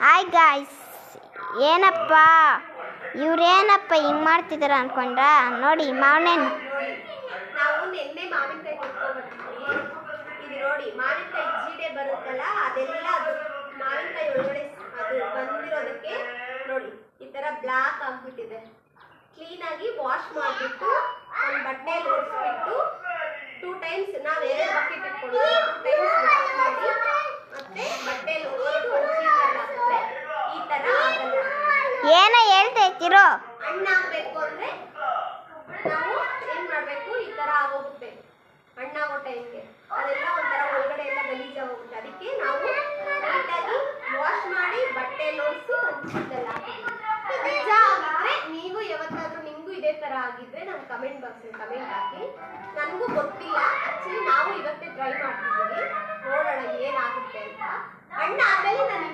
Hi guys, ಏನಪ್ಪ ಇವ್ರೇನಪ್ಪ ಹಿಂಗೆ ಮಾಡ್ತಿದಾರ ಅನ್ಕೊಂಡ್ರ? ನೋಡಿ ಮಾವನೇನು ನಾವು ನಿನ್ನೆ ಮಾವಿನಕಾಯಿ ಕಿತ್ಕೊಂಡ್ಬರ್ತೀವಿ. ಇದು ನೋಡಿ ಮಾವಿನಕಾಯಿ ಜೀಡೆ ಬರುತ್ತಲ್ಲ, ಅದೆಲ್ಲ ಮಾವಿನಕಾಯಿ ಒಳಗಡೆ ಅದು ಬಂದಿರೋದಕ್ಕೆ ನೋಡಿ ಈ ತರ ಬ್ಲಾಕ್ ಆಗ್ಬಿಟ್ಟಿದೆ. ಕ್ಲೀನ್ ಆಗಿ ವಾಶ್ ಮಾಡಿಬಿಟ್ಟು ಒಂದು ಬಟ್ಟೆಯಲ್ಲಿ ಒರೆಸ್ಬಿಟ್ಟು 2 ಟೈಮ್ಸ್ ನಾವು 2 ಬಕೆಟ್ ಇಟ್ಕೊಂಡು 2 ಟೈಮ್ಸ್ ವಾಶ್ ಮಾಡಿ ಮತ್ತೆ ಬಟ್ಟೆಯಲ್ಲಿ ಒರೆಸ್ಬಿಟ್ಟು ಒಂದು ಚೀಲಲ್ಲಿ ಹಾಕಿದ್ರೆ ಈ ತರ ಆಗಲ್ಲ. ಏನೋ ಹೇಳ್ತಾ ಇರ್ತೀರೋ? ಹಣ್ಣಾಗಬೇಕು ಅಂದ್ರೆ ನಾವು ಏನ್ ಮಾಡ್ಬೇಕು, ಈ ತರ ಆಗೋಗುತ್ತೆ. ಹಣ್ಣಾಗೋ ಟೈಮ್ಗೆ ಅದೆಲ್ಲ ಒಂಥರ ಒಳಗಡೆ ಎಲ್ಲ ಗಲೀಜಾಗೋಗುತ್ತೆ. ಅದಕ್ಕೆ ನಾವು ನೀಟಾಗಿ ವಾಶ್ ಮಾಡಿ ಬಟ್ಟೆಯಲ್ಲಿ ಒರೆಸಿ ಒಂದು ಚೀಲದಲ್ಲಿ ಹಾಕಿದ್ವಿ. ನಿಜ ಆಗಿದ್ರೆ ನೀವು ಯಾವತ್ತಾದ್ರೂ ನಿಮಗೂ ಇದೇ ತರ ಆಗಿದ್ರೆ ನಮ್ಮ ಕಮೆಂಟ್ ಬಾಕ್ಸಲ್ಲಿ ಕಮೆಂಟ್ ಹಾಕಿ. ನನಗೂ ಗೊತ್ತಿಲ್ಲ, ಆಕ್ಚುಲಿ ನಾವು ಇವತ್ತೇ ಟ್ರೈ ಮಾಡ್ತಿದ್ದೀವಿ, ನೋಡೋಣ ಏನಾಗುತ್ತೆ ಅಂತ. ಹಣ್ಣಾದ್ಮೇಲೆ ನಾನು